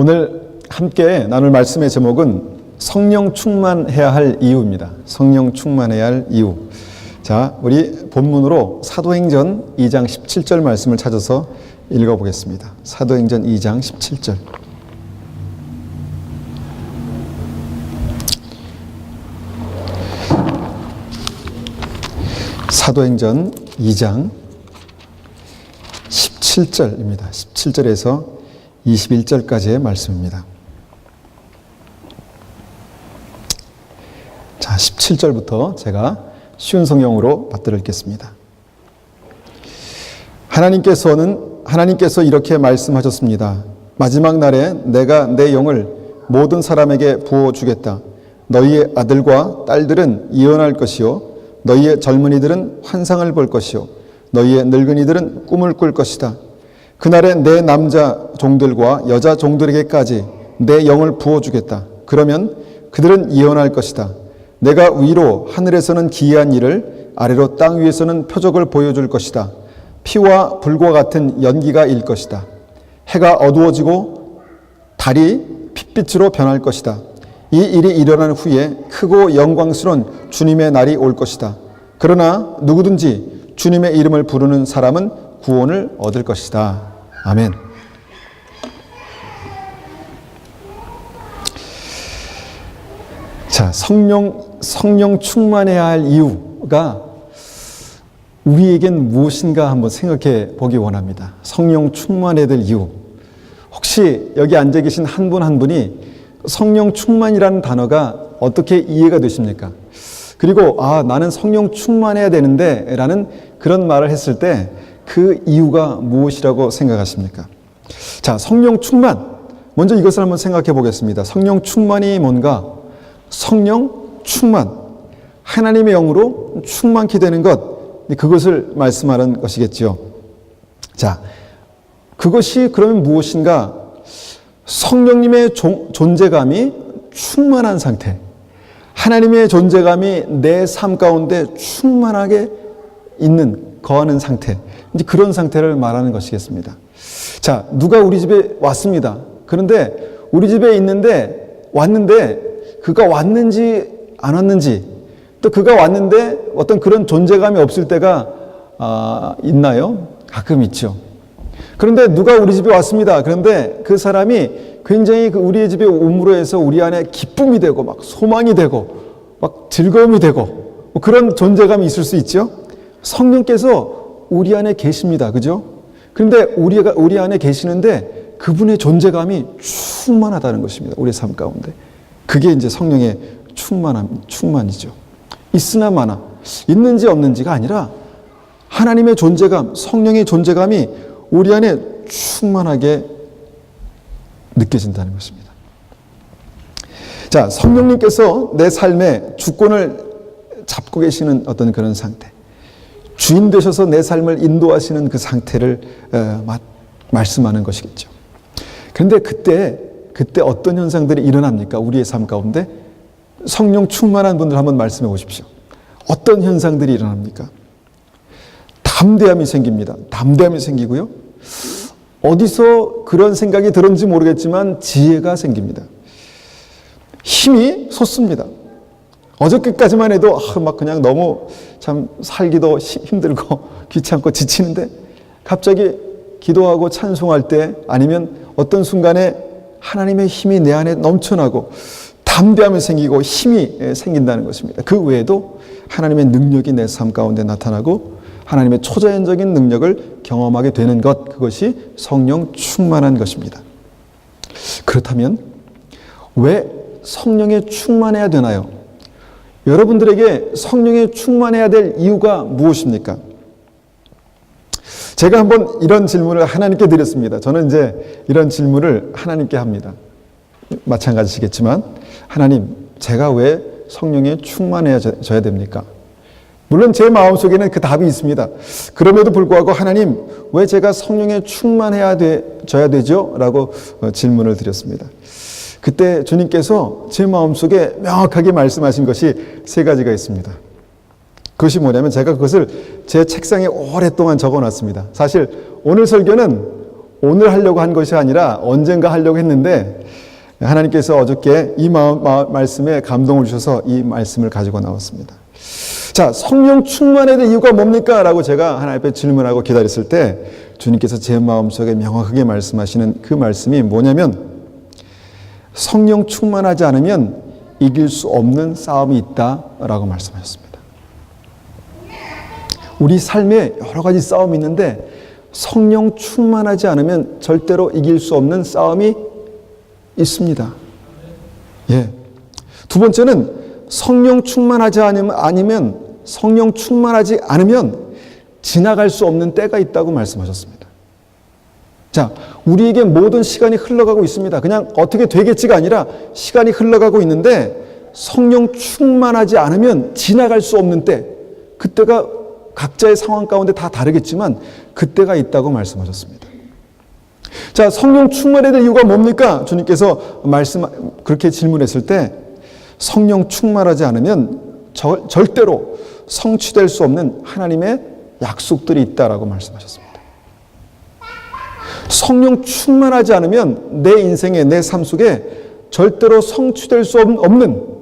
오늘 함께 나눌 말씀의 제목은 성령 충만해야 할 이유입니다. 성령 충만해야 할 이유. 자, 우리 본문으로 사도행전 2장 17절 말씀을 찾아서 읽어보겠습니다. 사도행전 2장 17절. 사도행전 2장 17절입니다. 17절에서 21절까지의 말씀입니다. 자, 17절부터 제가 쉬운 성경으로 받들어 읽겠습니다. 하나님께서 이렇게 말씀하셨습니다. 마지막 날에 내가 내 영을 모든 사람에게 부어주겠다. 너희의 아들과 딸들은 예언할 것이요 너희의 젊은이들은 환상을 볼 것이요 너희의 늙은이들은 꿈을 꿀 것이다. 그날에 내 남자 종들과 여자 종들에게까지 내 영을 부어주겠다. 그러면 그들은 예언할 것이다. 내가 위로 하늘에서는 기이한 일을, 아래로 땅 위에서는 표적을 보여줄 것이다. 피와 불과 같은 연기가 일 것이다. 해가 어두워지고 달이 핏빛으로 변할 것이다. 이 일이 일어난 후에 크고 영광스러운 주님의 날이 올 것이다. 그러나 누구든지 주님의 이름을 부르는 사람은 구원을 얻을 것이다. 아멘. 자, 성령 충만해야 할 이유가 우리에겐 무엇인가 한번 생각해 보기 원합니다. 성령 충만해야 될 이유. 혹시 여기 앉아 계신 한 분 한 분이 성령 충만이라는 단어가 어떻게 이해가 되십니까? 그리고 나는 성령 충만해야 되는데 라는 그런 말을 했을 때 그 이유가 무엇이라고 생각하십니까? 자, 성령 충만. 먼저 이것을 한번 생각해 보겠습니다. 성령 충만이 뭔가? 성령 충만. 하나님의 영으로 충만케 되는 것. 그것을 말씀하는 것이겠지요. 자, 그것이 그러면 무엇인가? 성령님의 존재감이 충만한 상태. 하나님의 존재감이 내 삶 가운데 충만하게 거하는 상태. 이제 그런 상태를 말하는 것이겠습니다. 자, 누가 우리 집에 왔습니다. 그런데 우리 집에 왔는데 그가 왔는지 안 왔는지, 또 그가 왔는데 어떤 그런 존재감이 없을 때가 있나요? 가끔 있죠. 그런데 누가 우리 집에 왔습니다. 그런데 그 사람이 굉장히 우리의 집에 옴으로 해서 우리 안에 기쁨이 되고 막 소망이 되고 막 즐거움이 되고 그런 존재감이 있을 수 있죠. 성령께서 우리 안에 계십니다. 그죠? 그런데 우리 안에 계시는데 그분의 존재감이 충만하다는 것입니다. 우리의 삶 가운데. 그게 이제 성령의 충만이죠. 있으나 마나, 있는지 없는지가 아니라 하나님의 존재감, 성령의 존재감이 우리 안에 충만하게 느껴진다는 것입니다. 자, 성령님께서 내 삶의 주권을 잡고 계시는 어떤 그런 상태, 주인 되셔서 내 삶을 인도하시는 그 상태를 말씀하는 것이겠죠. 그런데 그때 어떤 현상들이 일어납니까? 우리의 삶 가운데 성령 충만한 분들 한번 말씀해 보십시오. 어떤 현상들이 일어납니까? 담대함이 생깁니다. 담대함이 생기고요. 어디서 그런 생각이 들었는지 모르겠지만 지혜가 생깁니다. 힘이 솟습니다. 어저께까지만 해도 막 그냥 너무 참 살기도 힘들고 귀찮고 지치는데 갑자기 기도하고 찬송할 때 아니면 어떤 순간에 하나님의 힘이 내 안에 넘쳐나고 담대함이 생기고 힘이 생긴다는 것입니다. 그 외에도 하나님의 능력이 내 삶 가운데 나타나고 하나님의 초자연적인 능력을 경험하게 되는 것, 그것이 성령 충만한 것입니다. 그렇다면 왜 성령에 충만해야 되나요? 여러분들에게 성령에 충만해야 될 이유가 무엇입니까? 제가 한번 이런 질문을 하나님께 드렸습니다. 저는 이제 이런 질문을 하나님께 합니다. 마찬가지시겠지만, 하나님, 제가 왜 성령에 충만해져야 됩니까? 물론 제 마음속에는 그 답이 있습니다. 그럼에도 불구하고 하나님, 왜 제가 성령에 충만해져야 되죠? 라고 질문을 드렸습니다. 그때 주님께서 제 마음속에 명확하게 말씀하신 것이 세 가지가 있습니다. 그것이 뭐냐면 제가 그것을 제 책상에 오랫동안 적어놨습니다. 사실 오늘 설교는 오늘 하려고 한 것이 아니라 언젠가 하려고 했는데 하나님께서 어저께 이 말씀에 감동을 주셔서 이 말씀을 가지고 나왔습니다. 자, 성령 충만해야 될 이유가 뭡니까? 라고 제가 하나님 앞에 질문하고 기다렸을 때 주님께서 제 마음속에 명확하게 말씀하시는 그 말씀이 뭐냐면 성령 충만하지 않으면 이길 수 없는 싸움이 있다라고 말씀하셨습니다. 우리 삶에 여러 가지 싸움이 있는데 성령 충만하지 않으면 절대로 이길 수 없는 싸움이 있습니다. 예. 두 번째는 성령 충만하지 않으면 지나갈 수 없는 때가 있다고 말씀하셨습니다. 자, 우리에게 모든 시간이 흘러가고 있습니다. 그냥 어떻게 되겠지가 아니라 시간이 흘러가고 있는데 성령 충만하지 않으면 지나갈 수 없는 때, 그때가 각자의 상황 가운데 다 다르겠지만 그때가 있다고 말씀하셨습니다. 자, 성령 충만해야 될 이유가 뭡니까? 주님께서 그렇게 질문했을 때 성령 충만하지 않으면 절대로 성취될 수 없는 하나님의 약속들이 있다라고 말씀하셨습니다. 성령 충만하지 않으면 내 인생에, 내 삶 속에 절대로 성취될 수 없는,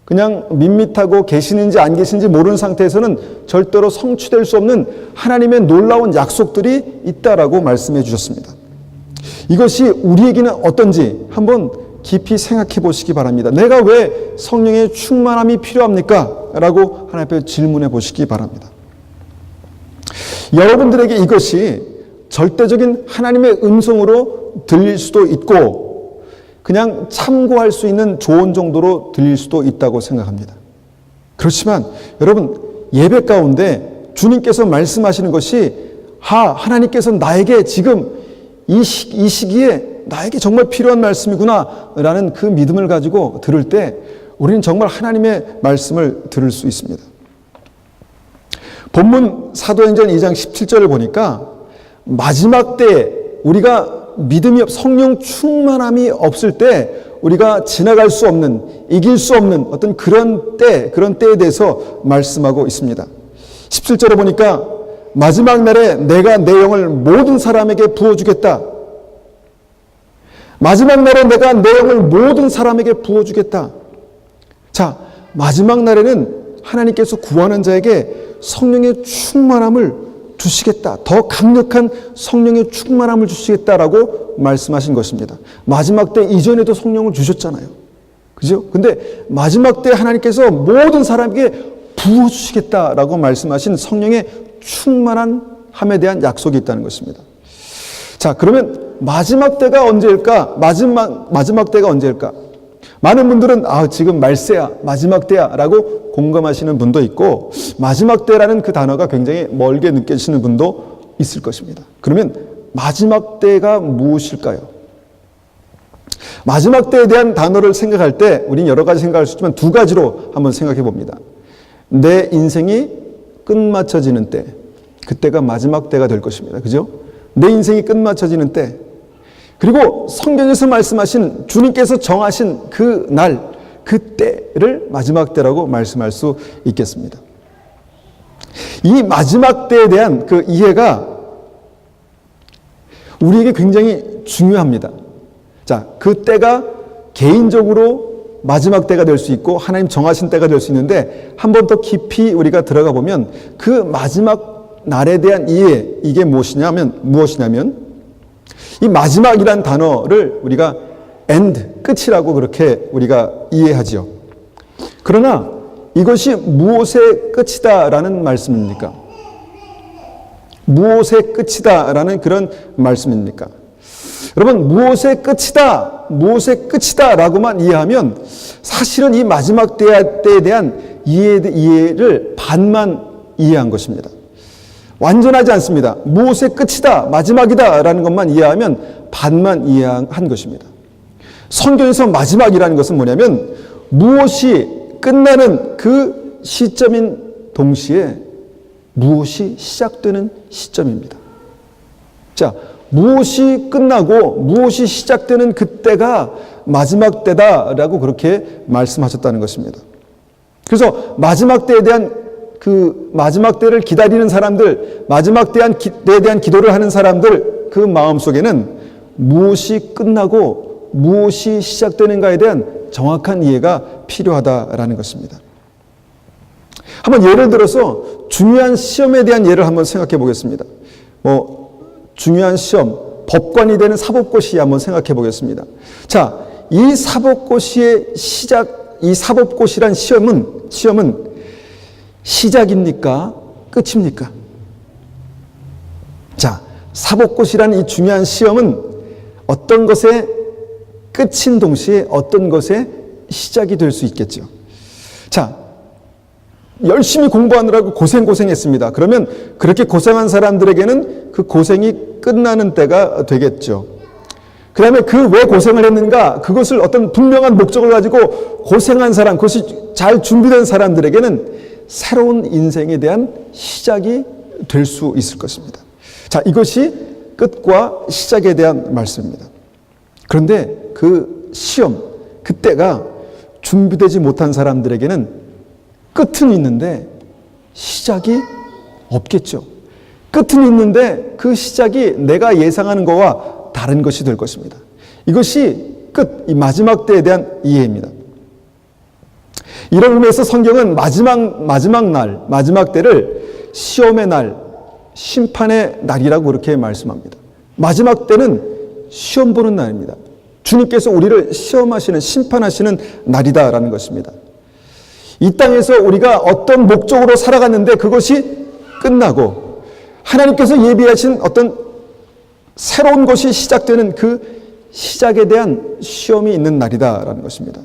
그냥 밋밋하고 계시는지 안 계신지 모르는 상태에서는 절대로 성취될 수 없는 하나님의 놀라운 약속들이 있다라고 말씀해 주셨습니다. 이것이 우리에게는 어떤지 한번 깊이 생각해 보시기 바랍니다. 내가 왜 성령의 충만함이 필요합니까? 라고 하나님 앞에 질문해 보시기 바랍니다. 여러분들에게 이것이 절대적인 하나님의 음성으로 들릴 수도 있고 그냥 참고할 수 있는 조언 정도로 들릴 수도 있다고 생각합니다. 그렇지만 여러분, 예배 가운데 주님께서 말씀하시는 것이 하나님께서 나에게 지금 이 시기에 나에게 정말 필요한 말씀이구나 라는 그 믿음을 가지고 들을 때 우리는 정말 하나님의 말씀을 들을 수 있습니다. 본문 사도행전 2장 17절을 보니까 마지막 때 우리가 성령 충만함이 없을 때 우리가 지나갈 수 없는, 이길 수 없는 어떤 그런 때에 대해서 말씀하고 있습니다. 17절에 보니까 마지막 날에 내가 내 영을 모든 사람에게 부어주겠다. 마지막 날에 내가 내 영을 모든 사람에게 부어주겠다. 자, 마지막 날에는 하나님께서 구하는 자에게 성령의 충만함을 주시겠다. 더 강력한 성령의 충만함을 주시겠다라고 말씀하신 것입니다. 마지막 때 이전에도 성령을 주셨잖아요. 그죠? 근데 마지막 때 하나님께서 모든 사람에게 부어주시겠다라고 말씀하신 성령의 충만함에 대한 약속이 있다는 것입니다. 자, 그러면 마지막 때가 언제일까? 마지막 때가 언제일까? 많은 분들은 지금 말세야, 마지막 때야 라고 공감하시는 분도 있고 마지막 때라는 그 단어가 굉장히 멀게 느껴지시는 분도 있을 것입니다. 그러면 마지막 때가 무엇일까요? 마지막 때에 대한 단어를 생각할 때 우리는 여러 가지 생각할 수 있지만 두 가지로 한번 생각해 봅니다. 내 인생이 끝마쳐지는 때, 그때가 마지막 때가 될 것입니다. 그죠? 내 인생이 끝마쳐지는 때, 그리고 성경에서 말씀하신 주님께서 정하신 그 날, 그 때를 마지막 때라고 말씀할 수 있겠습니다. 이 마지막 때에 대한 그 이해가 우리에게 굉장히 중요합니다. 자, 그 때가 개인적으로 마지막 때가 될 수 있고 하나님 정하신 때가 될 수 있는데 한 번 더 깊이 우리가 들어가 보면 그 마지막 날에 대한 이해, 이게 무엇이냐면 이 마지막이란 단어를 우리가 end, 끝이라고 그렇게 우리가 이해하지요. 그러나 이것이 무엇의 끝이다라는 말씀입니까? 무엇의 끝이다라는 그런 말씀입니까? 여러분, 무엇의 끝이다라고만 이해하면 사실은 이 마지막 때에 대한 이해를 반만 이해한 것입니다. 완전하지 않습니다. 무엇의 끝이다, 마지막이다 라는 것만 이해하면 반만 이해한 것입니다. 성경에서 마지막이라는 것은 뭐냐면 무엇이 끝나는 그 시점인 동시에 무엇이 시작되는 시점입니다. 자, 무엇이 끝나고 무엇이 시작되는 그때가 마지막 때다라고 그렇게 말씀하셨다는 것입니다. 그래서 마지막 때에 대한 마지막 때를 기다리는 사람들, 마지막 때에 대한 기도를 하는 사람들, 그 마음 속에는 무엇이 끝나고 무엇이 시작되는가에 대한 정확한 이해가 필요하다라는 것입니다. 한번 예를 들어서 중요한 시험에 대한 예를 한번 생각해 보겠습니다. 중요한 시험, 법관이 되는 사법고시 한번 생각해 보겠습니다. 자, 이 사법고시의 시작, 이 사법고시란 시험은 시작입니까? 끝입니까? 자, 사법고시라는 이 중요한 시험은 어떤 것의 끝인 동시에 어떤 것의 시작이 될 수 있겠죠. 자, 열심히 공부하느라고 고생했습니다. 그러면 그렇게 고생한 사람들에게는 그 고생이 끝나는 때가 되겠죠. 그 다음에 그 왜 고생을 했는가, 그것을 어떤 분명한 목적을 가지고 고생한 사람, 그것이 잘 준비된 사람들에게는 새로운 인생에 대한 시작이 될 수 있을 것입니다. 자, 이것이 끝과 시작에 대한 말씀입니다. 그런데 그 시험, 그때가 준비되지 못한 사람들에게는 끝은 있는데 시작이 없겠죠. 끝은 있는데 그 시작이 내가 예상하는 것과 다른 것이 될 것입니다. 이것이 끝, 이 마지막 때에 대한 이해입니다. 이런 의미에서 성경은 마지막 날, 마지막 때를 시험의 날, 심판의 날이라고 그렇게 말씀합니다. 마지막 때는 시험 보는 날입니다. 주님께서 우리를 시험하시는, 심판하시는 날이다라는 것입니다. 이 땅에서 우리가 어떤 목적으로 살아갔는데 그것이 끝나고 하나님께서 예비하신 어떤 새로운 것이 시작되는 그 시작에 대한 시험이 있는 날이다라는 것입니다.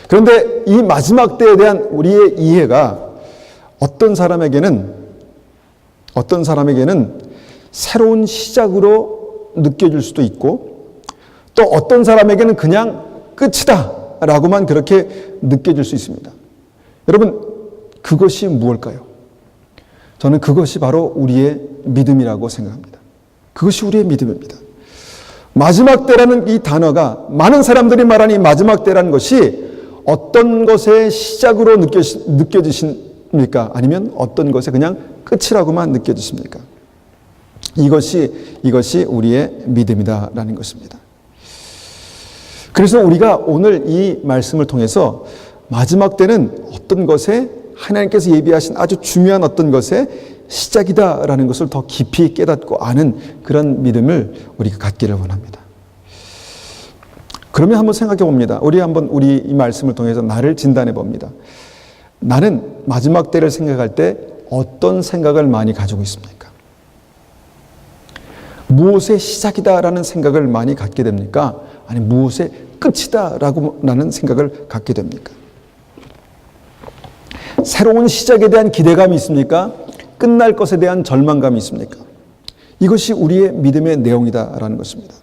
그런데 이 마지막 때에 대한 우리의 이해가 어떤 사람에게는 새로운 시작으로 느껴질 수도 있고 또 어떤 사람에게는 그냥 끝이다 라고만 그렇게 느껴질 수 있습니다. 여러분, 그것이 무엇일까요? 저는 그것이 바로 우리의 믿음이라고 생각합니다. 그것이 우리의 믿음입니다. 마지막 때라는 이 단어가, 많은 사람들이 말하는 이 마지막 때라는 것이 어떤 것의 시작으로 느껴지십니까? 아니면 어떤 것의 그냥 끝이라고만 느껴지십니까? 이것이 우리의 믿음이다라는 것입니다. 그래서 우리가 오늘 이 말씀을 통해서 마지막 때는 어떤 것에 하나님께서 예비하신 아주 중요한 어떤 것의 시작이다라는 것을 더 깊이 깨닫고 아는 그런 믿음을 우리가 갖기를 원합니다. 그러면 한번 생각해 봅니다. 우리 이 말씀을 통해서 나를 진단해 봅니다. 나는 마지막 때를 생각할 때 어떤 생각을 많이 가지고 있습니까? 무엇의 시작이다라는 생각을 많이 갖게 됩니까? 아니 무엇의 끝이다라고 라는 생각을 갖게 됩니까? 새로운 시작에 대한 기대감이 있습니까? 끝날 것에 대한 절망감이 있습니까? 이것이 우리의 믿음의 내용이다라는 것입니다.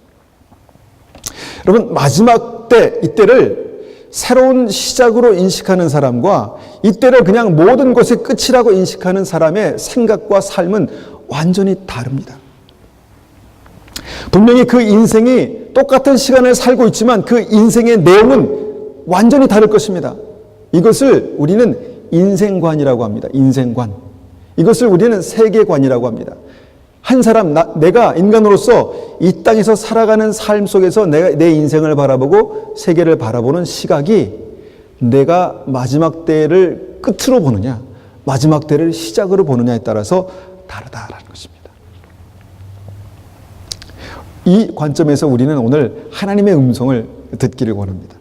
여러분, 마지막 때, 이때를 새로운 시작으로 인식하는 사람과 이때를 그냥 모든 것의 끝이라고 인식하는 사람의 생각과 삶은 완전히 다릅니다. 분명히 그 인생이 똑같은 시간을 살고 있지만 그 인생의 내용은 완전히 다를 것입니다. 이것을 우리는 인생관이라고 합니다. 인생관. 이것을 우리는 세계관이라고 합니다. 한 사람, 내가 인간으로서 이 땅에서 살아가는 삶 속에서 내 인생을 바라보고 세계를 바라보는 시각이 내가 마지막 때를 끝으로 보느냐, 마지막 때를 시작으로 보느냐에 따라서 다르다라는 것입니다. 이 관점에서 우리는 오늘 하나님의 음성을 듣기를 원합니다.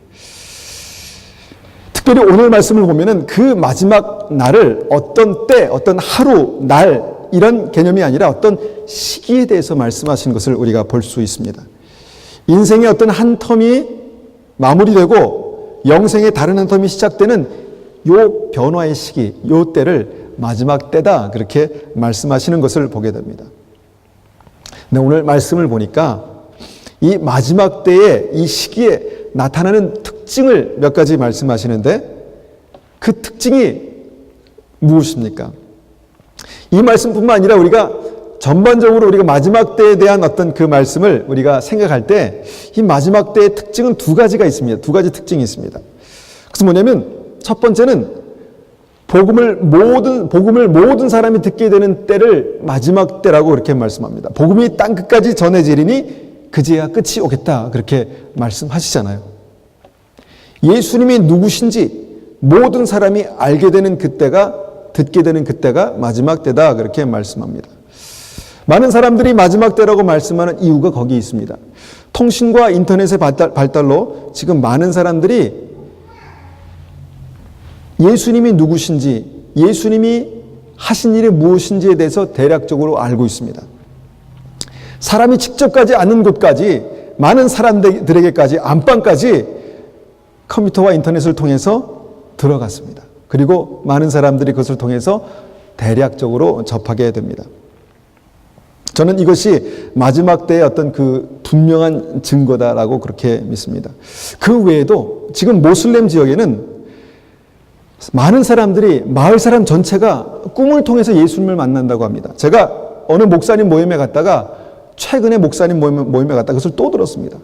특별히 오늘 말씀을 보면은 그 마지막 날을 어떤 때, 어떤 하루, 날, 이런 개념이 아니라 어떤 시기에 대해서 말씀하신 것을 우리가 볼 수 있습니다. 인생의 어떤 한 텀이 마무리되고 영생의 다른 한 텀이 시작되는 요 변화의 시기, 요 때를 마지막 때다, 그렇게 말씀하시는 것을 보게 됩니다. 근데 오늘 말씀을 보니까 이 마지막 때의 이 시기에 나타나는 특징을 몇 가지 말씀하시는데 그 특징이 무엇입니까? 이 말씀뿐만 아니라 우리가 전반적으로 우리가 마지막 때에 대한 어떤 그 말씀을 우리가 생각할 때 이 마지막 때의 특징은 두 가지가 있습니다. 두 가지 특징이 있습니다. 그래서 뭐냐면 첫 번째는 복음을 모든 사람이 듣게 되는 때를 마지막 때라고 그렇게 말씀합니다. 복음이 땅 끝까지 전해지리니 그제야 끝이 오겠다 그렇게 말씀하시잖아요. 예수님이 누구신지 모든 사람이 알게 되는 그때가, 듣게 되는 그때가 마지막 때다 그렇게 말씀합니다. 많은 사람들이 마지막 때라고 말씀하는 이유가 거기 있습니다. 통신과 인터넷의 발달로 지금 많은 사람들이 예수님이 누구신지, 예수님이 하신 일이 무엇인지에 대해서 대략적으로 알고 있습니다. 사람이 직접 가지 않는 곳까지, 많은 사람들에게까지, 안방까지 컴퓨터와 인터넷을 통해서 들어갔습니다. 그리고 많은 사람들이 그것을 통해서 대략적으로 접하게 됩니다. 저는 이것이 마지막 때의 어떤 그 분명한 증거다라고 그렇게 믿습니다. 그 외에도 지금 모슬렘 지역에는 많은 사람들이, 마을 사람 전체가 꿈을 통해서 예수님을 만난다고 합니다. 제가 어느 목사님 모임에 갔다가, 최근에 목사님 모임에 갔다가 그것을 또 들었습니다.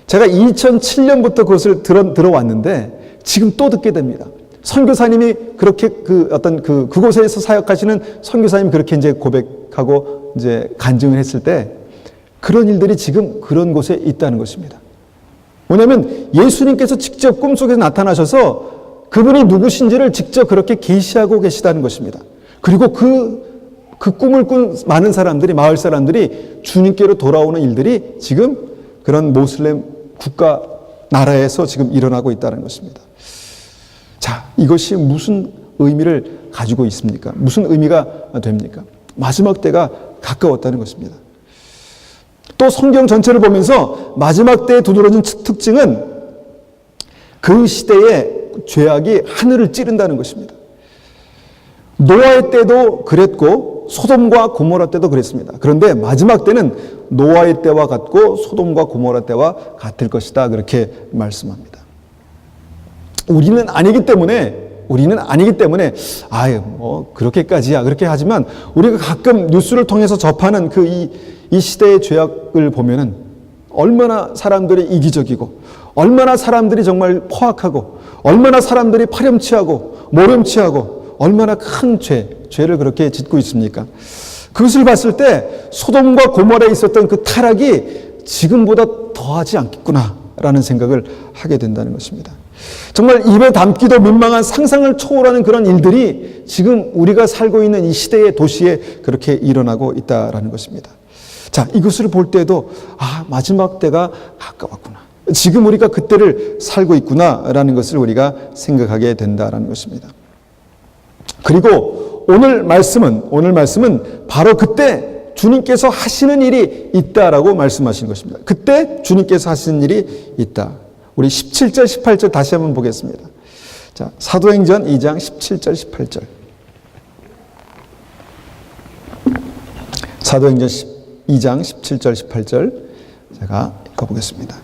제가 2007년부터 그것을 들어왔는데 지금 또 듣게 됩니다. 선교사님이 그렇게 그곳에서 사역하시는 선교사님이 그렇게 이제 고백하고 이제 간증을 했을 때 그런 일들이 지금 그런 곳에 있다는 것입니다. 뭐냐면 예수님께서 직접 꿈속에서 나타나셔서 그분이 누구신지를 직접 그렇게 계시하고 계시다는 것입니다. 그리고 그 꿈을 꾼 많은 사람들이, 마을 사람들이 주님께로 돌아오는 일들이 지금 그런 모슬렘 국가, 나라에서 지금 일어나고 있다는 것입니다. 자, 이것이 무슨 의미를 가지고 있습니까? 무슨 의미가 됩니까? 마지막 때가 가까웠다는 것입니다. 또 성경 전체를 보면서 마지막 때에 두드러진 특징은 그 시대에 죄악이 하늘을 찌른다는 것입니다. 노아의 때도 그랬고 소돔과 고모라 때도 그랬습니다. 그런데 마지막 때는 노아의 때와 같고 소돔과 고모라 때와 같을 것이다 그렇게 말씀합니다. 우리는 아니기 때문에 아유 뭐 그렇게까지야 그렇게 하지만 우리가 가끔 뉴스를 통해서 접하는 이 시대의 죄악을 보면은 얼마나 사람들이 이기적이고 얼마나 사람들이 정말 포악하고 얼마나 사람들이 파렴치하고 모렴치하고 얼마나 큰 죄를 그렇게 짓고 있습니까? 그것을 봤을 때 소돔과 고모라에 있었던 그 타락이 지금보다 더하지 않겠구나라는 생각을 하게 된다는 것입니다. 정말 입에 담기도 민망한 상상을 초월하는 그런 일들이 지금 우리가 살고 있는 이 시대의 도시에 그렇게 일어나고 있다라는 것입니다. 자, 이것을 볼 때도 마지막 때가 가까웠구나. 지금 우리가 그때를 살고 있구나라는 것을 우리가 생각하게 된다라는 것입니다. 그리고 오늘 말씀은 바로 그때 주님께서 하시는 일이 있다라고 말씀하신 것입니다. 그때 주님께서 하시는 일이 있다. 우리 17절, 18절 다시 한번 보겠습니다. 자, 사도행전 2장 17절, 18절. 사도행전 2장 17절, 18절 제가 읽어보겠습니다.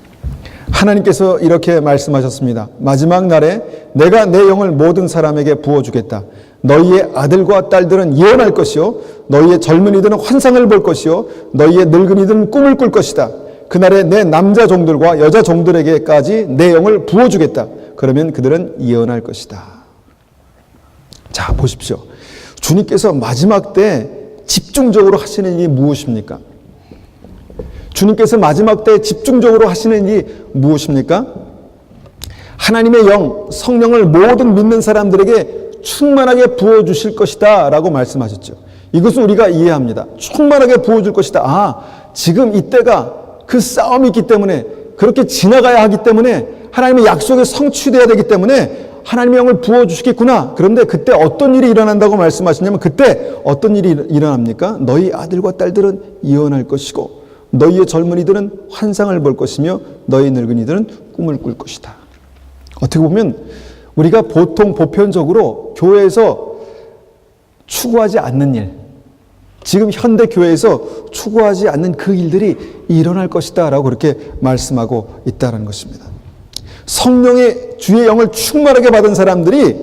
하나님께서 이렇게 말씀하셨습니다. 마지막 날에 내가 내 영을 모든 사람에게 부어주겠다. 너희의 아들과 딸들은 예언할 것이요 너희의 젊은이들은 환상을 볼 것이요 너희의 늙은이들은 꿈을 꿀 것이다. 그날에 내 남자 종들과 여자 종들에게까지 내 영을 부어주겠다. 그러면 그들은 예언할 것이다. 자, 보십시오. 주님께서 마지막 때 집중적으로 하시는 일이 무엇입니까? 주님께서 마지막 때 집중적으로 하시는 일이 무엇입니까? 하나님의 영, 성령을 모든 믿는 사람들에게 충만하게 부어주실 것이다 라고 말씀하셨죠. 이것은 우리가 이해합니다. 충만하게 부어줄 것이다. 지금 이때가 그 싸움이 있기 때문에 그렇게 지나가야 하기 때문에 하나님의 약속이 성취되어야 되기 때문에 하나님의 영을 부어주시겠구나. 그런데 그때 어떤 일이 일어난다고 말씀하시냐면 그때 어떤 일이 일어납니까? 너희 아들과 딸들은 예언할 것이고 너희의 젊은이들은 환상을 볼 것이며 너희 늙은이들은 꿈을 꿀 것이다. 어떻게 보면 우리가 보편적으로 교회에서 추구하지 않는 일, 지금 현대 교회에서 추구하지 않는 그 일들이 일어날 것이다 라고 그렇게 말씀하고 있다는 것입니다. 성령의 주의 영을 충만하게 받은 사람들이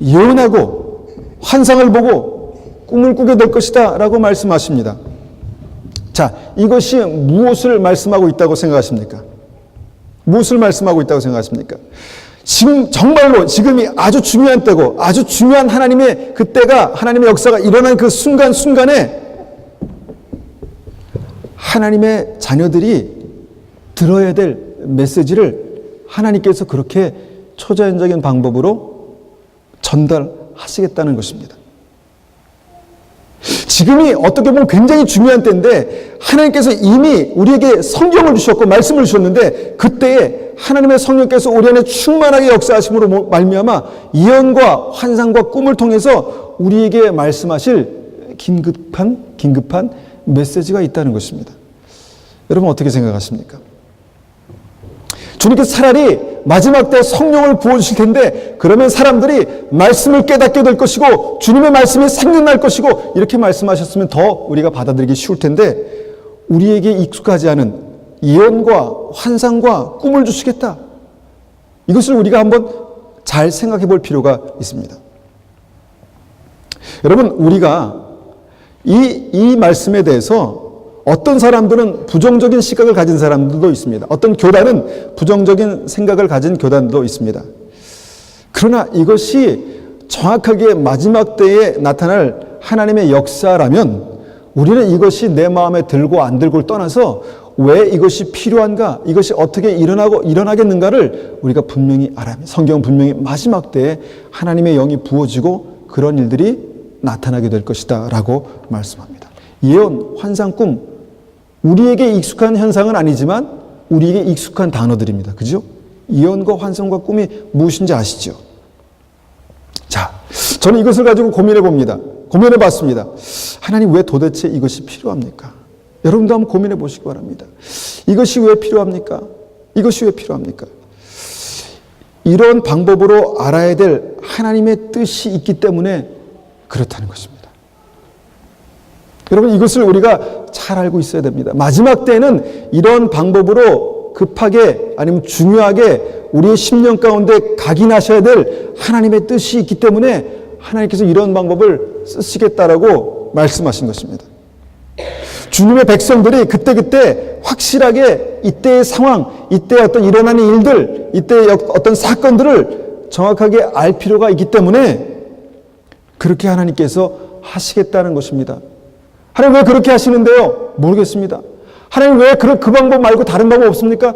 예언하고 환상을 보고 꿈을 꾸게 될 것이다 라고 말씀하십니다. 자, 이것이 무엇을 말씀하고 있다고 생각하십니까? 무엇을 말씀하고 있다고 생각하십니까? 지금 정말로 지금이 아주 중요한 때고 아주 중요한 하나님의 그 때가 하나님의 역사가 일어난 그 순간순간에 하나님의 자녀들이 들어야 될 메시지를 하나님께서 그렇게 초자연적인 방법으로 전달하시겠다는 것입니다. 지금이 어떻게 보면 굉장히 중요한 때인데 하나님께서 이미 우리에게 성경을 주셨고 말씀을 주셨는데 그때에 하나님의 성령께서 우리 안에 충만하게 역사하심으로 말미암아 예언과 환상과 꿈을 통해서 우리에게 말씀하실 긴급한 메시지가 있다는 것입니다. 여러분 어떻게 생각하십니까? 주님께서 차라리 마지막 때 성령을 부어주실 텐데 그러면 사람들이 말씀을 깨닫게 될 것이고 주님의 말씀이 생각날 것이고 이렇게 말씀하셨으면 더 우리가 받아들이기 쉬울 텐데 우리에게 익숙하지 않은 예언과 환상과 꿈을 주시겠다. 이것을 우리가 한번 잘 생각해 볼 필요가 있습니다. 여러분 우리가 이 말씀에 대해서 어떤 사람들은 부정적인 시각을 가진 사람들도 있습니다. 어떤 교단은 부정적인 생각을 가진 교단도 있습니다. 그러나 이것이 정확하게 마지막 때에 나타날 하나님의 역사라면 우리는 이것이 내 마음에 들고 안 들고를 떠나서 왜 이것이 필요한가, 이것이 어떻게 일어나겠는가를 우리가 분명히 알아야 합니다. 성경은 분명히 마지막 때에 하나님의 영이 부어지고 그런 일들이 나타나게 될 것이다 라고 말씀합니다. 예언, 환상, 꿈, 우리에게 익숙한 현상은 아니지만 우리에게 익숙한 단어들입니다. 그죠? 예언과 환상과 꿈이 무엇인지 아시죠? 자, 저는 이것을 가지고 고민해 봅니다. 고민해 봤습니다. 하나님 왜 도대체 이것이 필요합니까? 여러분도 한번 고민해 보시기 바랍니다. 이것이 왜 필요합니까? 이것이 왜 필요합니까? 이런 방법으로 알아야 될 하나님의 뜻이 있기 때문에 그렇다는 것입니다. 여러분 이것을 우리가 잘 알고 있어야 됩니다. 마지막 때는 이런 방법으로 급하게 아니면 중요하게 우리의 심령 가운데 각인하셔야 될 하나님의 뜻이 있기 때문에 하나님께서 이런 방법을 쓰시겠다라고 말씀하신 것입니다. 주님의 백성들이 그때그때 확실하게 이때의 상황, 이때 어떤 일어나는 일들, 이때의 어떤 사건들을 정확하게 알 필요가 있기 때문에 그렇게 하나님께서 하시겠다는 것입니다. 하나님 왜 그렇게 하시는데요? 모르겠습니다. 하나님 왜 그 방법 말고 다른 방법 없습니까?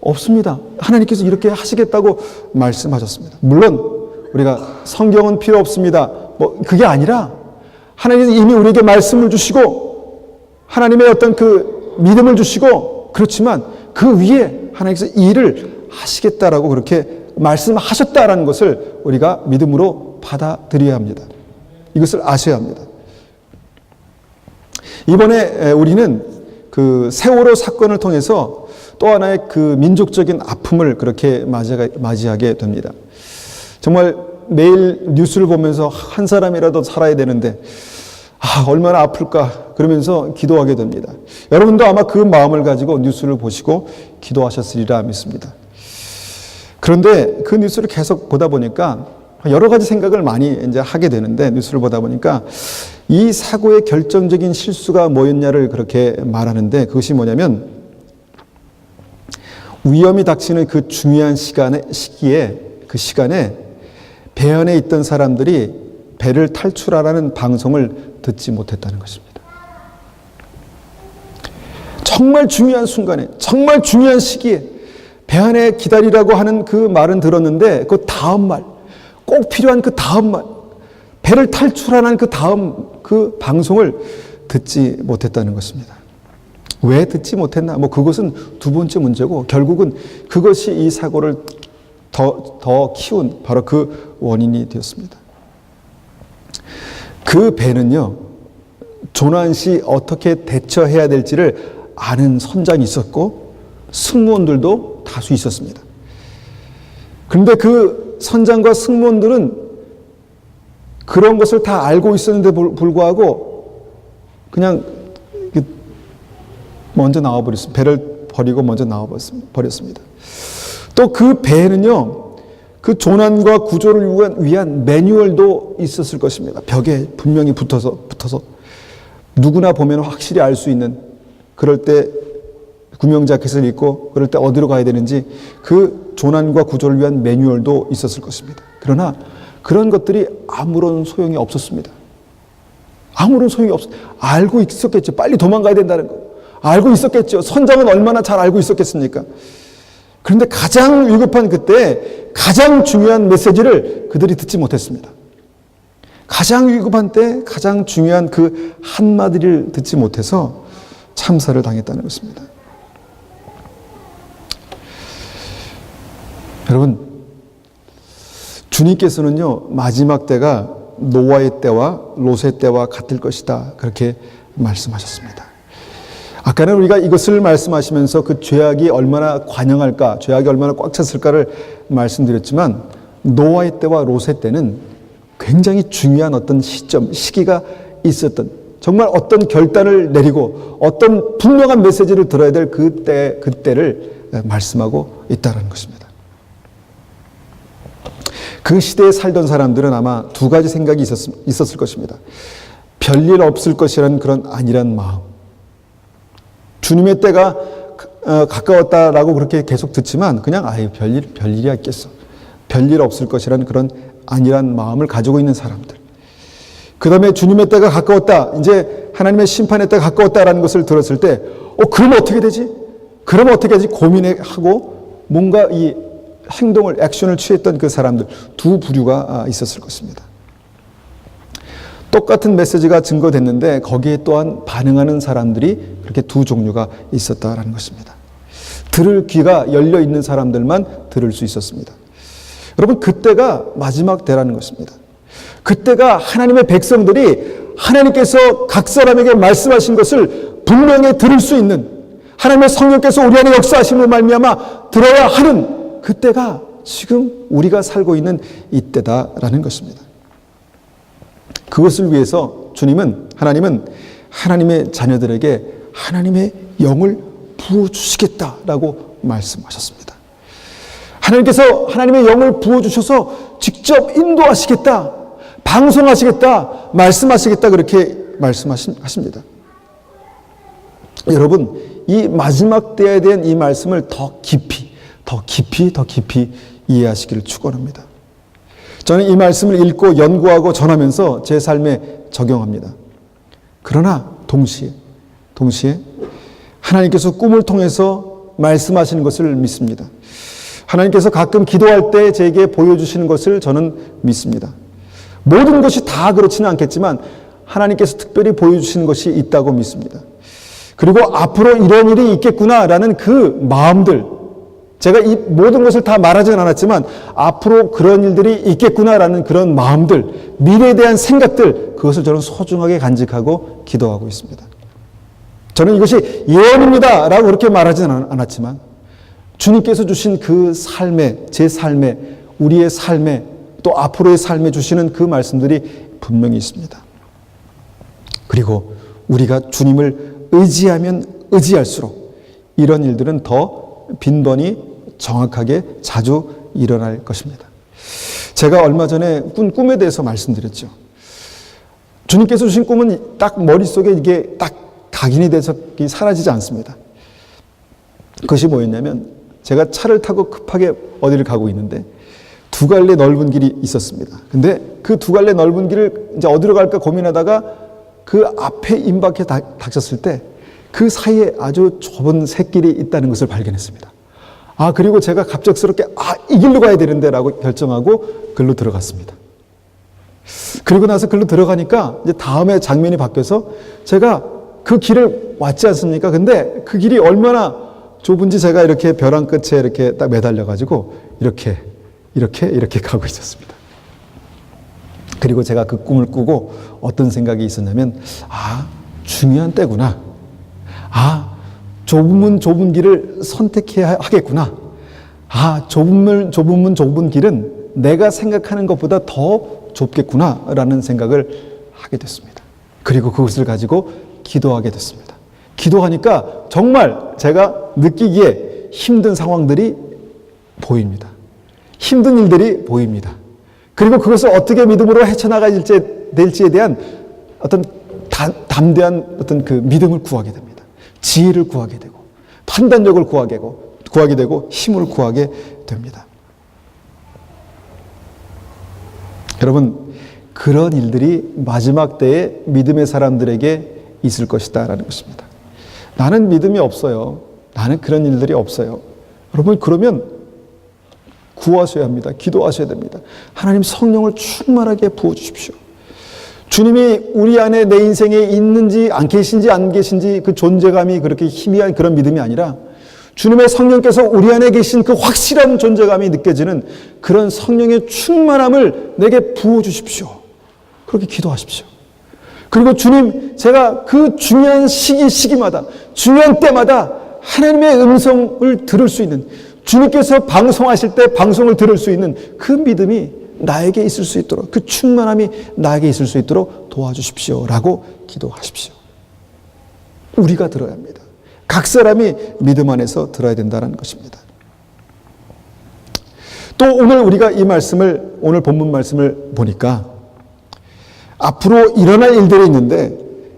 없습니다. 하나님께서 이렇게 하시겠다고 말씀하셨습니다. 물론 우리가 성경은 필요 없습니다. 그게 아니라 하나님께서 이미 우리에게 말씀을 주시고 하나님의 어떤 그 믿음을 주시고 그렇지만 그 위에 하나님께서 이 일을 하시겠다라고 그렇게 말씀하셨다라는 것을 우리가 믿음으로 받아들여야 합니다. 이것을 아셔야 합니다. 이번에 우리는 그 세월호 사건을 통해서 또 하나의 그 민족적인 아픔을 그렇게 맞이하게 됩니다. 정말 매일 뉴스를 보면서 한 사람이라도 살아야 되는데 얼마나 아플까 그러면서 기도하게 됩니다. 여러분도 아마 그 마음을 가지고 뉴스를 보시고 기도하셨으리라 믿습니다. 그런데 그 뉴스를 계속 보다 보니까 여러 가지 생각을 많이 이제 하게 되는데 뉴스를 보다 보니까 이 사고의 결정적인 실수가 뭐였냐를 그렇게 말하는데 그것이 뭐냐면 위험이 닥치는 그 중요한 시기에 배 안에 있던 사람들이 배를 탈출하라는 방송을 듣지 못했다는 것입니다. 정말 중요한 순간에 정말 중요한 시기에 배 안에 기다리라고 하는 그 말은 들었는데 그 다음 말 꼭 필요한 그 다음 말, 배를 탈출하는 그 다음 그 방송을 듣지 못했다는 것입니다. 왜 듣지 못했나? 그것은 두 번째 문제고 결국은 그것이 이 사고를 더 키운 바로 그 원인이 되었습니다. 그 배는요, 조난 시 어떻게 대처해야 될지를 아는 선장이 있었고 승무원들도 다수 있었습니다. 그런데 그 선장과 승무원들은 그런 것을 다 알고 있었는데 불구하고 그냥 먼저 나와버렸습니다. 배를 버리고 먼저 나와버렸습니다. 또 그 배에는요, 그 조난과 구조를 위한 매뉴얼도 있었을 것입니다. 벽에 분명히 붙어서 누구나 보면 확실히 알 수 있는 그럴 때 구명자켓을 입고 그럴 때 어디로 가야 되는지 그 조난과 구조를 위한 매뉴얼도 있었을 것입니다. 그러나 그런 것들이 아무런 소용이 없었습니다. 아무런 소용이 알고 있었겠죠. 빨리 도망가야 된다는 거. 알고 있었겠죠. 선장은 얼마나 잘 알고 있었겠습니까? 그런데 가장 위급한 그때 가장 중요한 메시지를 그들이 듣지 못했습니다. 가장 위급한 때 가장 중요한 그 한마디를 듣지 못해서 참사를 당했다는 것입니다. 여러분, 주님께서는요, 마지막 때가 노아의 때와 롯의 때와 같을 것이다. 그렇게 말씀하셨습니다. 아까는 우리가 이것을 말씀하시면서 그 죄악이 얼마나 관영할까, 죄악이 얼마나 꽉 찼을까를 말씀드렸지만 노아의 때와 롯의 때는 굉장히 중요한 어떤 시점, 시기가 있었던, 정말 어떤 결단을 내리고 어떤 분명한 메시지를 들어야 될 그때를 말씀하고 있다는 것입니다. 그 시대에 살던 사람들은 아마 두 가지 생각이 있었을 것입니다. 별일 없을 것이라는 그런 안일한 마음. 주님의 때가 가까웠다라고 그렇게 계속 듣지만 그냥 별일이 있겠어. 별일 없을 것이라는 그런 안일한 마음을 가지고 있는 사람들. 그 다음에 주님의 때가 가까웠다. 이제 하나님의 심판의 때가 가까웠다라는 것을 들었을 때 그럼 어떻게 되지? 그럼 어떻게 하지? 고민하고 뭔가 이 행동을, 액션을 취했던 그 사람들, 두 부류가 있었을 것입니다. 똑같은 메시지가 증거됐는데 거기에 또한 반응하는 사람들이 그렇게 두 종류가 있었다라는 것입니다. 들을 귀가 열려 있는 사람들만 들을 수 있었습니다. 여러분, 그때가 마지막 때라는 것입니다. 그때가 하나님의 백성들이 하나님께서 각 사람에게 말씀하신 것을 분명히 들을 수 있는, 하나님의 성령께서 우리 안에 역사하심으로 말미암아 들어야 하는 그때가 지금 우리가 살고 있는 이때다라는 것입니다. 그것을 위해서 하나님은 하나님의 자녀들에게 하나님의 영을 부어주시겠다라고 말씀하셨습니다. 하나님께서 하나님의 영을 부어주셔서 직접 인도하시겠다, 방송하시겠다, 말씀하시겠다, 그렇게 말씀하십니다. 여러분, 이 마지막 때에 대한 이 말씀을 더 깊이 이해하시기를 축원합니다. 저는 이 말씀을 읽고 연구하고 전하면서 제 삶에 적용합니다. 그러나 동시에 하나님께서 꿈을 통해서 말씀하시는 것을 믿습니다. 하나님께서 가끔 기도할 때 제게 보여주시는 것을 저는 믿습니다. 모든 것이 다 그렇지는 않겠지만 하나님께서 특별히 보여주시는 것이 있다고 믿습니다. 그리고 앞으로 이런 일이 있겠구나라는 그 마음들, 제가 이 모든 것을 다 말하지는 않았지만 앞으로 그런 일들이 있겠구나라는 그런 마음들, 미래에 대한 생각들, 그것을 저는 소중하게 간직하고 기도하고 있습니다. 저는 이것이 예언입니다 라고 그렇게 말하지는 않았지만 주님께서 주신 그 삶에, 제 삶에, 우리의 삶에, 또 앞으로의 삶에 주시는 그 말씀들이 분명히 있습니다. 그리고 우리가 주님을 의지하면 의지할수록 이런 일들은 더 빈번히 정확하게 자주 일어날 것입니다. 제가 얼마 전에 꾼 꿈에 대해서 말씀드렸죠. 주님께서 주신 꿈은 딱 머릿속에 이게 딱 각인이 돼서 사라지지 않습니다. 그것이 뭐였냐면 제가 차를 타고 급하게 어디를 가고 있는데 두 갈래 넓은 길이 있었습니다. 근데 그 두 갈래 넓은 길을 이제 어디로 갈까 고민하다가 그 앞에 임박해 닥쳤을 때 그 사이에 아주 좁은 샛길이 있다는 것을 발견했습니다. 그리고 제가 갑작스럽게 이 길로 가야 되는데 라고 결정하고 글로 들어갔습니다. 그리고 나서 글로 들어가니까 이제 다음에 장면이 바뀌어서 제가 그 길을 왔지 않습니까? 근데 그 길이 얼마나 좁은지 제가 이렇게 벼랑 끝에 이렇게 딱 매달려가지고 이렇게 가고 있었습니다. 그리고 제가 그 꿈을 꾸고 어떤 생각이 있었냐면 중요한 때구나. 좁은 길을 선택해야 하겠구나. 좁은 길은 내가 생각하는 것보다 더 좁겠구나 라는 생각을 하게 됐습니다. 그리고 그것을 가지고 기도하게 됐습니다. 기도하니까 정말 제가 느끼기에 힘든 상황들이 보입니다. 힘든 일들이 보입니다. 그리고 그것을 어떻게 믿음으로 헤쳐나가야 될지에 대한 어떤 담대한 어떤 그 믿음을 구하게 됩니다. 지혜를 구하게 되고 판단력을 구하게 되고 힘을 구하게 됩니다. 여러분, 그런 일들이 마지막 때에 믿음의 사람들에게 있을 것이다 라는 것입니다. 나는 믿음이 없어요. 나는 그런 일들이 없어요. 여러분, 그러면 구하셔야 합니다. 기도하셔야 됩니다. 하나님 성령을 충만하게 부어주십시오. 주님이 우리 안에 내 인생에 있는지 안 계신지 안 계신지 그 존재감이 그렇게 희미한 그런 믿음이 아니라 주님의 성령께서 우리 안에 계신 그 확실한 존재감이 느껴지는 그런 성령의 충만함을 내게 부어주십시오. 그렇게 기도하십시오. 그리고 주님, 제가 그 중요한 시기마다 중요한 때마다 하나님의 음성을 들을 수 있는, 주님께서 방송하실 때 방송을 들을 수 있는 그 믿음이 나에게 있을 수 있도록, 그 충만함이 나에게 있을 수 있도록 도와주십시오 라고 기도하십시오. 우리가 들어야 합니다. 각 사람이 믿음 안에서 들어야 된다는 것입니다. 또 오늘 우리가 이 말씀을, 오늘 본문 말씀을 보니까 앞으로 일어날 일들이 있는데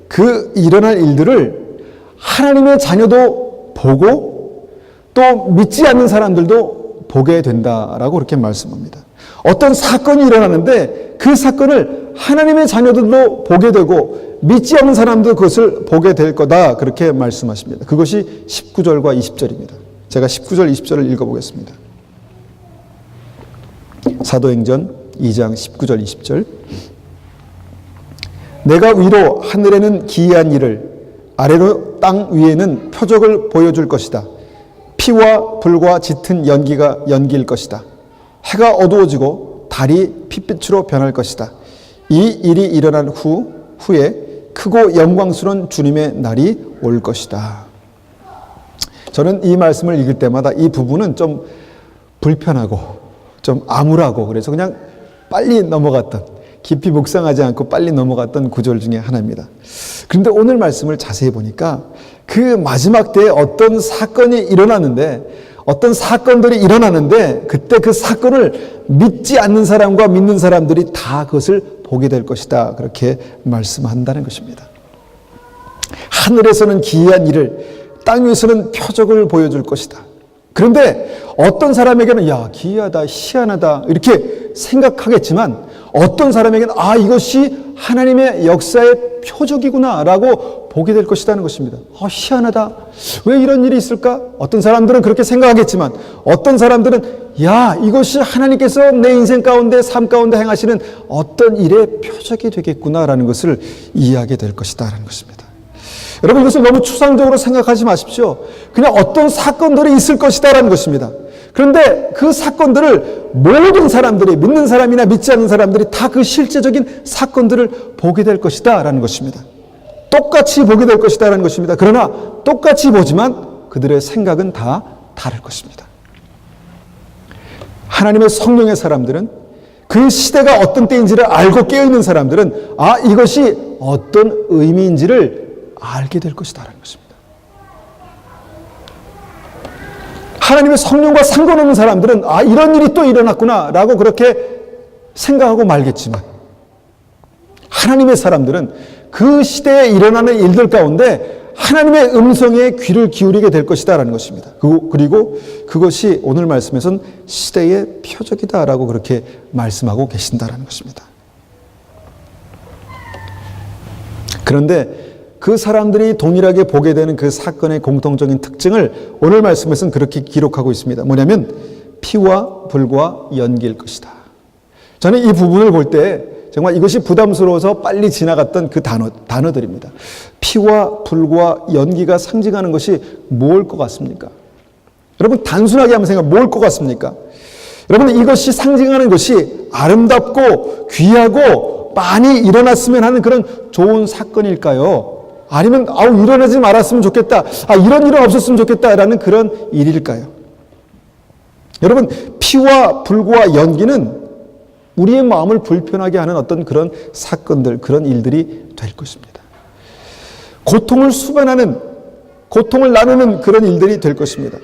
그 일어날 일들을 하나님의 자녀도 보고 또 믿지 않는 사람들도 보게 된다라고 그렇게 말씀합니다. 어떤 사건이 일어나는데 그 사건을 하나님의 자녀들도 보게 되고 믿지 않는 사람도 그것을 보게 될 거다 그렇게 말씀하십니다. 그것이 19절과 20절입니다. 제가 19절 20절을 읽어보겠습니다. 사도행전 2장 19절 20절. 내가 위로 하늘에는 기이한 일을, 아래로 땅 위에는 표적을 보여줄 것이다. 피와 불과 짙은 연기일 것이다. 해가 어두워지고 달이 핏빛으로 변할 것이다. 이 일이 일어난 후에 크고 영광스러운 주님의 날이 올 것이다. 저는 이 말씀을 읽을 때마다 이 부분은 좀 불편하고 좀 암울하고 그래서 그냥 빨리 넘어갔던, 깊이 묵상하지 않고 빨리 넘어갔던 구절 중에 하나입니다. 그런데 오늘 말씀을 자세히 보니까 그 마지막 때에 어떤 사건이 일어나는데, 어떤 사건들이 일어나는데 그때 그 사건을 믿지 않는 사람과 믿는 사람들이 다 그것을 보게 될 것이다 그렇게 말씀한다는 것입니다. 하늘에서는 기이한 일을, 땅 위에서는 표적을 보여줄 것이다. 그런데 어떤 사람에게는 야, 기이하다, 희한하다 이렇게 생각하겠지만 어떤 사람에게는 아, 이것이 하나님의 역사의 표적이구나 라고 보게 될 것이라는 것입니다. 희한하다. 왜 이런 일이 있을까? 어떤 사람들은 그렇게 생각하겠지만 어떤 사람들은 야, 이것이 하나님께서 내 인생 가운데, 삶 가운데 행하시는 어떤 일의 표적이 되겠구나라는 것을 이해하게 될 것이다 라는 것입니다. 여러분, 이것을 너무 추상적으로 생각하지 마십시오. 그냥 어떤 사건들이 있을 것이다 라는 것입니다. 그런데 그 사건들을 모든 사람들이, 믿는 사람이나 믿지 않는 사람들이 다 그 실제적인 사건들을 보게 될 것이다 라는 것입니다. 똑같이 보게 될 것이다 라는 것입니다. 그러나 똑같이 보지만 그들의 생각은 다 다를 것입니다. 하나님의 성령의 사람들은, 그 시대가 어떤 때인지를 알고 깨어있는 사람들은 아, 이것이 어떤 의미인지를 알게 될 것이다 라는 것입니다. 하나님의 성령과 상관없는 사람들은 아, 이런 일이 또 일어났구나 라고 그렇게 생각하고 말겠지만 하나님의 사람들은 그 시대에 일어나는 일들 가운데 하나님의 음성에 귀를 기울이게 될 것이다 라는 것입니다. 그리고 그것이 오늘 말씀에서는 시대의 표적이다 라고 그렇게 말씀하고 계신다라는 것입니다. 그런데 그 사람들이 동일하게 보게 되는 그 사건의 공통적인 특징을 오늘 말씀에서는 그렇게 기록하고 있습니다. 뭐냐면 피와 불과 연기일 것이다. 저는 이 부분을 볼 때 정말 이것이 부담스러워서 빨리 지나갔던 그 단어들입니다. 피와 불과 연기가 상징하는 것이 뭘 것 같습니까? 여러분, 단순하게 한번 생각해, 뭘 것 같습니까? 여러분, 이것이 상징하는 것이 아름답고 귀하고 많이 일어났으면 하는 그런 좋은 사건일까요? 아니면 일어나지 말았으면 좋겠다, 이런 일은 없었으면 좋겠다라는 그런 일일까요? 여러분, 피와 불과 연기는 우리의 마음을 불편하게 하는 어떤 그런 사건들, 그런 일들이 될 것입니다. 고통을 수반하는, 고통을 나누는 그런 일들이 될 것입니다.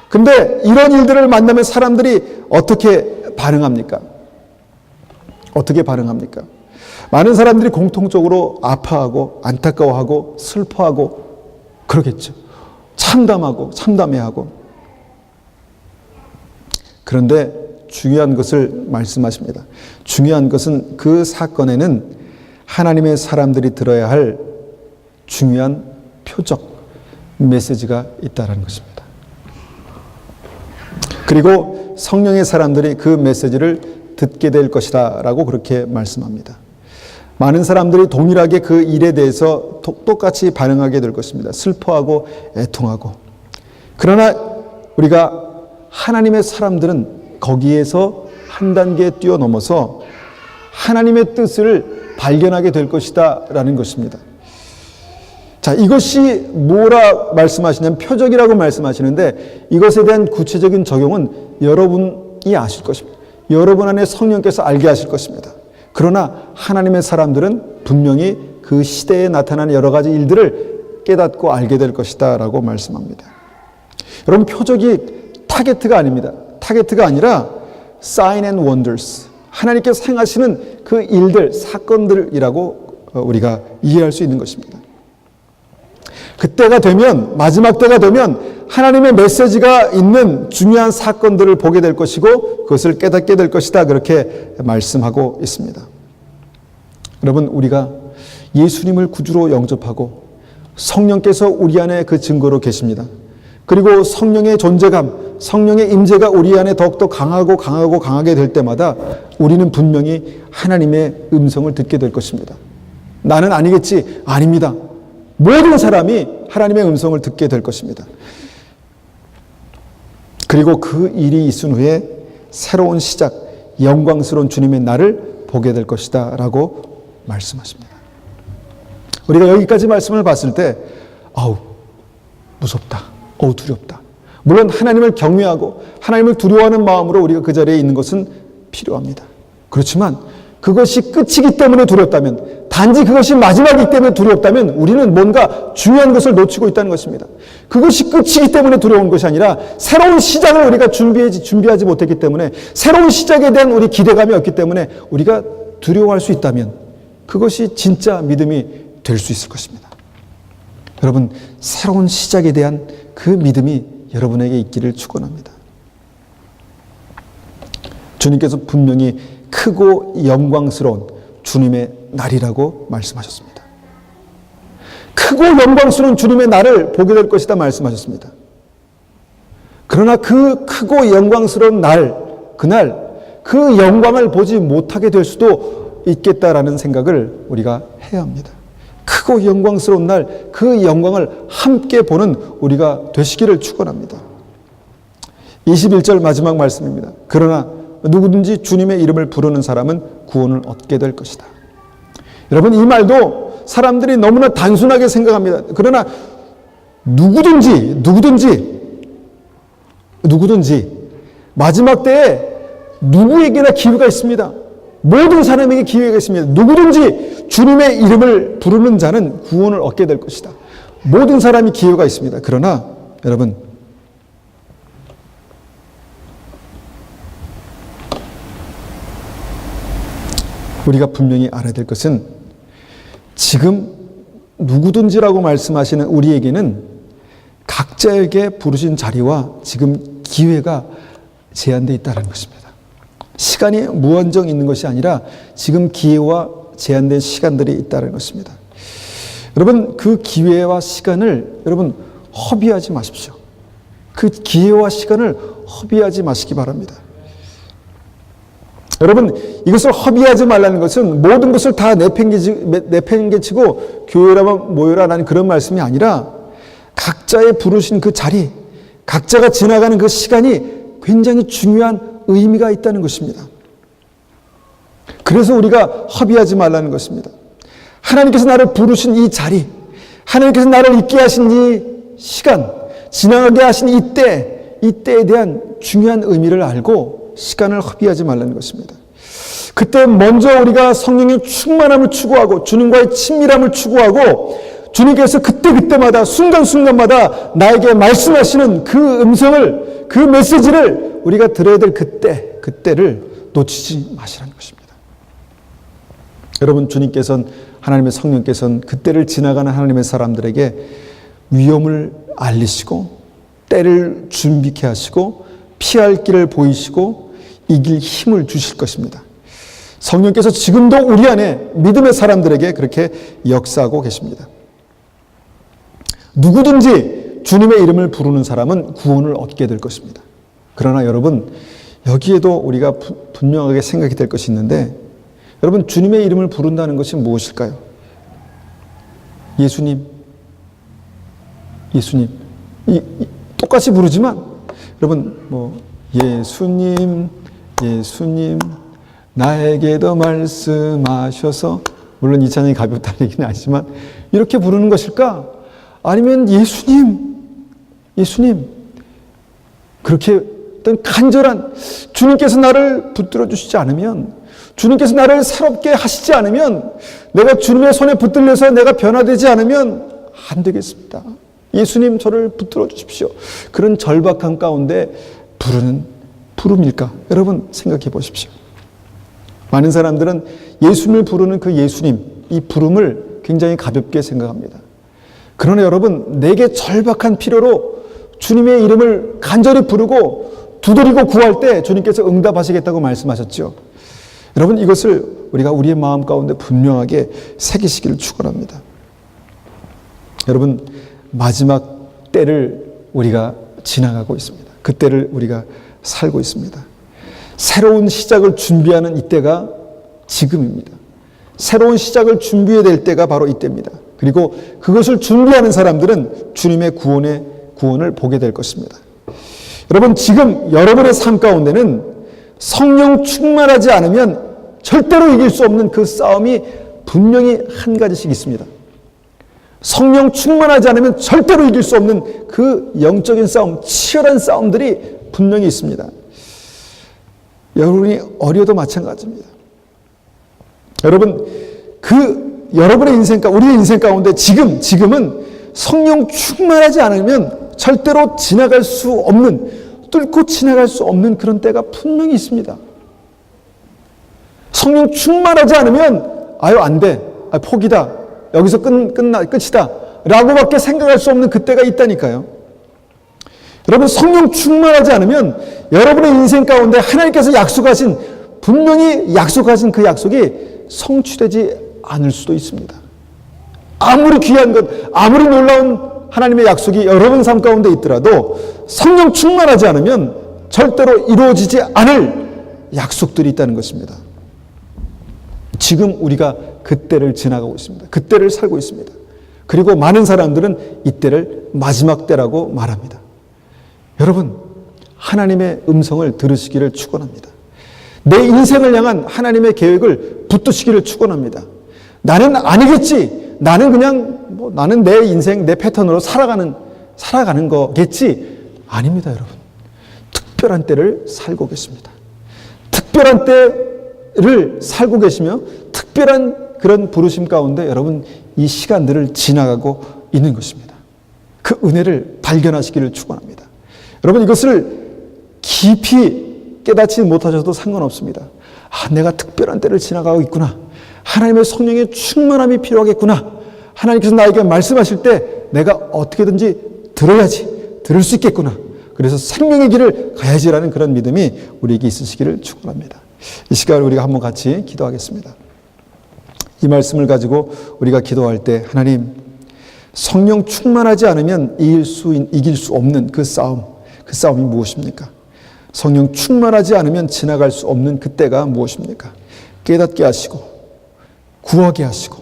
근데 이런 일들을 만나면 사람들이 어떻게 반응합니까? 어떻게 반응합니까? 많은 사람들이 공통적으로 아파하고 안타까워하고 슬퍼하고 그러겠죠. 참담해하고. 그런데 중요한 것을 말씀하십니다. 중요한 것은 그 사건에는 하나님의 사람들이 들어야 할 중요한 표적, 메시지가 있다는 것입니다. 그리고 성령의 사람들이 그 메시지를 듣게 될 것이다 라고 그렇게 말씀합니다. 많은 사람들이 동일하게 그 일에 대해서 똑같이 반응하게 될 것입니다. 슬퍼하고 애통하고. 그러나 우리가 하나님의 사람들은 거기에서 한 단계 뛰어넘어서 하나님의 뜻을 발견하게 될 것이다 라는 것입니다. 자, 이것이 뭐라 말씀하시냐면 표적이라고 말씀하시는데 이것에 대한 구체적인 적용은 여러분이 아실 것입니다. 여러분 안에 성령께서 알게 하실 것입니다. 그러나 하나님의 사람들은 분명히 그 시대에 나타나는 여러 가지 일들을 깨닫고 알게 될 것이다 라고 말씀합니다. 여러분, 표적이 타겟가 아닙니다. 타겟가 아니라 sign and wonders, 하나님께서 행하시는 그 일들, 사건들이라고 우리가 이해할 수 있는 것입니다. 그때가 되면, 마지막 때가 되면 하나님의 메시지가 있는 중요한 사건들을 보게 될 것이고 그것을 깨닫게 될 것이다, 그렇게 말씀하고 있습니다. 여러분, 우리가 예수님을 구주로 영접하고 성령께서 우리 안에 그 증거로 계십니다. 그리고 성령의 존재감, 성령의 임재가 우리 안에 더욱더 강하게 될 때마다 우리는 분명히 하나님의 음성을 듣게 될 것입니다. 나는 아니겠지? 아닙니다. 모든 사람이 하나님의 음성을 듣게 될 것입니다. 그리고 그 일이 있은 후에 새로운 시작, 영광스러운 주님의 날을 보게 될 것이다 라고 말씀하십니다. 우리가 여기까지 말씀을 봤을 때 무섭다, 두렵다. 물론 하나님을 경외하고 하나님을 두려워하는 마음으로 우리가 그 자리에 있는 것은 필요합니다. 그렇지만 그것이 끝이기 때문에 두렵다면, 단지 그것이 마지막이기 때문에 두렵다면 우리는 뭔가 중요한 것을 놓치고 있다는 것입니다. 그것이 끝이기 때문에 두려운 것이 아니라 새로운 시작을 우리가 준비하지 못했기 때문에, 새로운 시작에 대한 우리 기대감이 없기 때문에 우리가 두려워할 수 있다면 그것이 진짜 믿음이 될 수 있을 것입니다. 여러분, 새로운 시작에 대한 그 믿음이 여러분에게 있기를 축원합니다. 주님께서 분명히 크고 영광스러운 주님의 날이라고 말씀하셨습니다. 크고 영광스러운 주님의 날을 보게 될 것이다 말씀하셨습니다. 그러나 그 크고 영광스러운 날, 그날 그 영광을 보지 못하게 될 수도 있겠다라는 생각을 우리가 해야 합니다. 크고 영광스러운 날, 그 영광을 함께 보는 우리가 되시기를 축원합니다. 21절 마지막 말씀입니다. 그러나 누구든지 주님의 이름을 부르는 사람은 구원을 얻게 될 것이다. 여러분, 이 말도 사람들이 너무나 단순하게 생각합니다. 그러나 누구든지 마지막 때에 누구에게나 기회가 있습니다. 모든 사람에게 기회가 있습니다. 누구든지 주님의 이름을 부르는 자는 구원을 얻게 될 것이다. 모든 사람이 기회가 있습니다. 그러나 여러분, 우리가 분명히 알아야 될 것은 지금 누구든지라고 말씀하시는 우리에게는 각자에게 부르신 자리와 지금 기회가 제한되어 있다는 것입니다. 시간이 무한정 있는 것이 아니라 지금 기회와 제한된 시간들이 있다는 것입니다. 여러분, 그 기회와 시간을 여러분 허비하지 마십시오. 그 기회와 시간을 허비하지 마시기 바랍니다. 여러분, 이것을 허비하지 말라는 것은 모든 것을 다 내팽개치고 교회라면 모여라라는 그런 말씀이 아니라 각자의 부르신 그 자리, 각자가 지나가는 그 시간이 굉장히 중요한 의미가 있다는 것입니다. 그래서 우리가 허비하지 말라는 것입니다. 하나님께서 나를 부르신 이 자리, 하나님께서 나를 있게 하신 이 시간, 지나가게 하신 이때에 대한 중요한 의미를 알고 시간을 허비하지 말라는 것입니다. 그때 먼저 우리가 성령의 충만함을 추구하고 주님과의 친밀함을 추구하고 주님께서 그때마다 순간순간마다 나에게 말씀하시는 그 음성을, 그 메시지를 우리가 들어야 될 그때를 놓치지 마시라는 것입니다. 여러분, 주님께서는, 하나님의 성령께서는 그때를 지나가는 하나님의 사람들에게 위험을 알리시고 때를 준비케 하시고 피할 길을 보이시고 이길 힘을 주실 것입니다. 성령께서 지금도 우리 안에 믿음의 사람들에게 그렇게 역사하고 계십니다. 누구든지 주님의 이름을 부르는 사람은 구원을 얻게 될 것입니다. 그러나 여러분, 여기에도 우리가 분명하게 생각이 될 것이 있는데, 여러분, 주님의 이름을 부른다는 것이 무엇일까요? 예수님. 똑같이 부르지만, 여러분, 예수님, 나에게도 말씀하셔서, 물론 이 찬양이 가볍다는 얘기는 아니지만, 이렇게 부르는 것일까? 아니면 예수님. 그렇게 어떤 간절한, 주님께서 나를 붙들어 주시지 않으면, 주님께서 나를 새롭게 하시지 않으면, 내가 주님의 손에 붙들려서 내가 변화되지 않으면 안 되겠습니다. 예수님, 저를 붙들어 주십시오. 그런 절박함 가운데 부르는 부름일까? 여러분 생각해 보십시오. 많은 사람들은 예수님을 부르는 그 예수님, 이 부름을 굉장히 가볍게 생각합니다. 그러나 여러분, 내게 절박한 필요로 주님의 이름을 간절히 부르고 두드리고 구할 때 주님께서 응답하시겠다고 말씀하셨죠. 여러분, 이것을 우리가 우리의 마음 가운데 분명하게 새기시기를 축원합니다. 여러분, 마지막 때를 우리가 지나가고 있습니다. 그 때를 우리가 살고 있습니다. 새로운 시작을 준비하는 이때가 지금입니다. 새로운 시작을 준비해야 될 때가 바로 이때입니다. 그리고 그것을 준비하는 사람들은 주님의 구원을 보게 될 것입니다. 여러분, 지금 여러분의 삶 가운데는 성령 충만하지 않으면 절대로 이길 수 없는 그 싸움이 분명히 한 가지씩 있습니다. 성령 충만하지 않으면 절대로 이길 수 없는 그 영적인 싸움, 치열한 싸움들이 분명히 있습니다. 여러분이 어려도 마찬가지입니다. 여러분, 여러분의 인생, 우리의 인생 가운데 지금은 성령 충만하지 않으면 절대로 지나갈 수 없는, 뚫고 지나갈 수 없는 그런 때가 분명히 있습니다. 성령 충만하지 않으면 안 돼, 포기다, 여기서 끝이다 라고밖에 생각할 수 없는 그때가 있다니까요. 여러분, 성령 충만하지 않으면 여러분의 인생 가운데 하나님께서 분명히 약속하신 그 약속이 성취되지 않을 수도 있습니다. 아무리 귀한 것, 아무리 놀라운 하나님의 약속이 여러분 삶 가운데 있더라도 성령 충만하지 않으면 절대로 이루어지지 않을 약속들이 있다는 것입니다. 지금 우리가 그때를 지나가고 있습니다. 그때를 살고 있습니다. 그리고 많은 사람들은 이때를 마지막 때라고 말합니다. 여러분, 하나님의 음성을 들으시기를 축원합니다. 내 인생을 향한 하나님의 계획을 붙드시기를 축원합니다. 나는 아니겠지. 나는 내 인생, 내 패턴으로 살아가는 거겠지. 아닙니다, 여러분. 특별한 때를 살고 계십니다. 특별한 때를 살고 계시며 특별한 그런 부르심 가운데 여러분 이 시간들을 지나가고 있는 것입니다. 그 은혜를 발견하시기를 축원합니다. 여러분, 이것을 깊이 깨닫지 못하셔도 상관없습니다. 내가 특별한 때를 지나가고 있구나. 하나님의 성령의 충만함이 필요하겠구나. 하나님께서 나에게 말씀하실 때 내가 어떻게든지 들을 수 있겠구나. 그래서 생명의 길을 가야지라는 그런 믿음이 우리에게 있으시기를 축원합니다. 이 시간을 우리가 한번 같이 기도하겠습니다. 이 말씀을 가지고 우리가 기도할 때, 하나님, 성령 충만하지 않으면 이길 수 없는 그 싸움이 무엇입니까? 성령 충만하지 않으면 지나갈 수 없는 그때가 무엇입니까? 깨닫게 하시고, 구하게 하시고,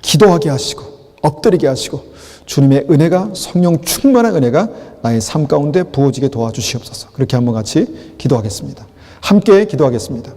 기도하게 하시고, 엎드리게 하시고, 주님의 은혜가, 성령 충만한 은혜가 나의 삶 가운데 부어지게 도와주시옵소서. 그렇게 한번 같이 기도하겠습니다. 함께 기도하겠습니다.